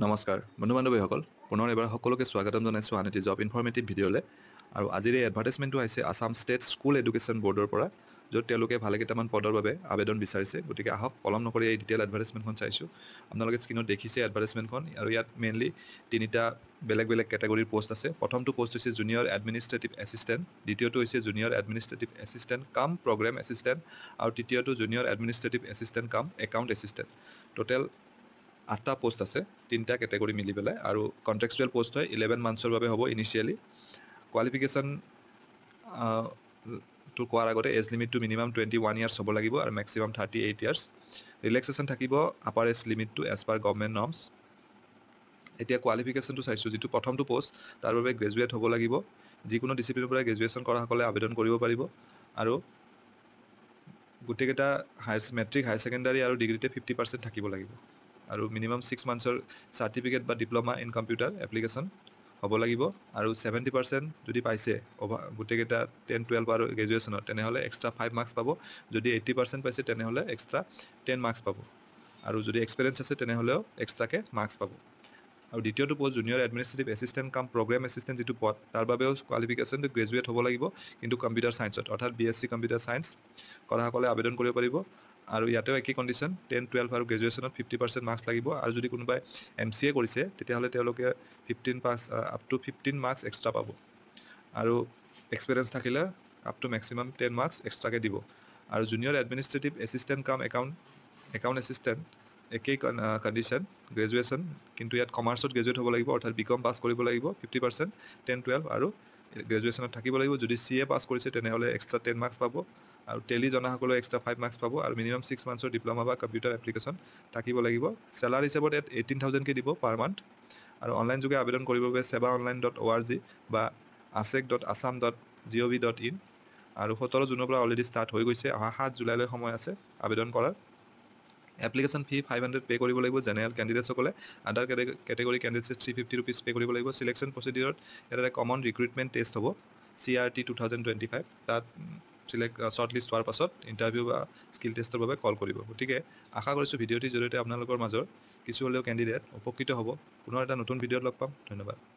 নমস্কাৰ বন্ধু-বান্ধৱীসকল পুনৰ এবাৰ সকলোকে স্বাগতম জনাইছোঁ আন এটি জব ইনফৰ্মেটিভ ভিডিঅ'লৈ আৰু আজিৰ এই এডভাৰটাইজমেণ্টটো আহিছে আসাম ষ্টেট স্কুল এডুকেশ্যন বৰ্ডৰ পৰা য'ত তেওঁলোকে ভালেকেইটামান পদৰ বাবে আবেদন বিচাৰিছে গতিকে আহক পলম নকৰি এই ডিটেইল এডভাৰটাইজমেণ্টখন চাইছোঁ আপোনালোকে স্ক্ৰীনত দেখিছে এডভাৰটাইজমেণ্টখন আৰু ইয়াত মেইনলি তিনিটা বেলেগ বেলেগ কেটেগৰীৰ পোষ্ট আছে প্ৰথমটো পোষ্ট হৈছে জুনিয়ৰ এডমিনিষ্ট্ৰেটিভ এছিষ্টেণ্ট দ্বিতীয়টো হৈছে জুনিয়ৰ এডমিনিষ্ট্ৰেটিভ এছিষ্টেণ্ট কাম প্ৰগ্ৰেম এছিষ্টেণ্ট আৰু তৃতীয়টো জুনিয়ৰ এডমিনিষ্ট্ৰেটিভ এছিষ্টেণ্ট কাম একাউণ্ট এছিষ্টেণ্ট টোটেল 8টা পোষ্ট আছে তিনিটা কেটেগৰী মিলি পেলাই আৰু কন্ট্ৰেকচুৱেল পোষ্ট হয় 11 মান্থছৰ বাবে হ'ব ইনিচিয়েলি কোৱালিফিকেশ্যন তো কোৱাৰ আগতে এজ লিমিটটো মিনিমাম 21 ইয়াৰ্ছ হ'ব লাগিব আৰু মেক্সিমাম 38 ইয়াৰ্ছ ৰিলেক্সেশ্যন থাকিব আপাৰ এজ লিমিটটো এজ পাৰ গভৰ্ণমেণ্ট নৰ্মছ এতিয়া কোৱালিফিকেশ্যনটো চাইছোঁ যিটো প্ৰথমটো পোষ্ট তাৰ বাবে গ্ৰেজুৱেট হ'ব লাগিব যিকোনো ডিচিপ্লিনৰ পৰা গ্ৰেজুৱেশ্যন কৰাসকলে আবেদন কৰিব পাৰিব আৰু গোটেইকেইটা মেট্ৰিক হায়াৰ ছেকেণ্ডাৰী আৰু ডিগ্ৰীতে 50% থাকিব লাগিব আৰু মিনিমাম 6 মান্থছৰ সাৰ্টিফিকেট বা ডিপ্লোমা ইন কম্পিউটাৰ এপ্লিকেশ্যন হ'ব লাগিব আৰু 70% যদি পাইছে গোটেইকেইটা 10 12 আৰু গ্ৰেজুৱেশ্যনত তেনেহ'লে এক্সট্ৰা 5 মাৰ্কছ পাব যদি 80% পাইছে তেনেহ'লে এক্সট্ৰা 10 মাৰ্কছ পাব আৰু যদি এক্সপিৰিয়েঞ্চ আছে তেনেহ'লেও এক্সট্ৰাকে মাৰ্কছ পাব আৰু দ্বিতীয়টো পোষ্ট জুনিয়ৰ এডমিনিষ্ট্ৰেটিভ এছিষ্টেণ্ট কাম প্ৰগ্ৰেম এছিষ্টেণ্ট যিটো পদ তাৰ বাবেও কোৱালিফিকেশ্যনটো গ্ৰেজুৱেট হ'ব লাগিব কিন্তু কম্পিউটাৰ ছায়েন্সত অৰ্থাৎ BSc কম্পিউটাৰ ছায়েন্স কৰাসকলে আবেদন কৰিব পাৰিব আৰু ইয়াতেও একেই কণ্ডিশ্যন 10 12 আৰু গ্ৰেজুৱেশ্যনত 50% মাৰ্কছ লাগিব আৰু যদি কোনোবাই MCA কৰিছে তেতিয়াহ'লে তেওঁলোকে 15 মাৰ্কছ এক্সট্ৰা পাব আৰু এক্সপিৰিয়েঞ্চ থাকিলে আপ টু মেক্সিমাম 10 মাৰ্কছ এক্সট্ৰাকে দিব আৰু জুনিয়ৰ এডমিনিষ্ট্ৰেটিভ এছিষ্টেণ্ট কাম একাউণ্ট এছিষ্টেণ্ট একেই কণ্ডিশ্যন গ্ৰেজুৱেশ্যন কিন্তু ইয়াত কমাৰ্চত গ্ৰেজুৱেট হ'ব লাগিব অৰ্থাৎ BCom পাছ কৰিব লাগিব 50% 10 12 আৰু গ্ৰেজুৱেশ্যনত থাকিব লাগিব যদি CA পাছ কৰিছে তেনেহ'লে এক্সট্ৰা 10 মাৰ্কছ পাব আৰু টেলি জনাসকলে এক্সট্ৰা 5 মাৰ্কছ পাব আৰু মিনিমাম 6 মান্থছৰ ডিপ্লোমা বা কম্পিউটাৰ এপ্লিকেশ্যন থাকিব লাগিব চেলাৰী হিচাপত 18,000কে দিব পাৰ মান্থ আৰু অনলাইন যোগে আবেদন কৰিবৰ বাবে sevaonline.org বা asec.assam.gov.in আৰু 17 জুনৰ পৰা অলৰেডি ষ্টাৰ্ট হৈ গৈছে অহা 7 জুলাইলৈ সময় আছে আবেদন কৰাৰ এপ্লিকেশ্যন ফি 500 পে' কৰিব লাগিব জেনেৰেল কেণ্ডিডেটসকলে আদাৰ কেটেগৰী কেণ্ডিডেটছে 350 ৰুপিজ পে' কৰিব লাগিব চিলেকশ্যন প্ৰচিডিউৰত এটা কমন ৰিক্ৰুইটমেণ্ট টেষ্ট হ'ব CRT 2025 তাত শ্বৰ্ট লিষ্ট হোৱাৰ পাছত ইণ্টাৰভিউ বা স্কিল টেষ্টৰ বাবে কল কৰিব গতিকে আশা কৰিছোঁ ভিডিঅ'টিৰ জৰিয়তে আপোনালোকৰ মাজৰ কিছু হ'লেও কেণ্ডিডেট উপকৃত হ'ব পুনৰ এটা নতুন ভিডিঅ'ত লগ পাম ধন্যবাদ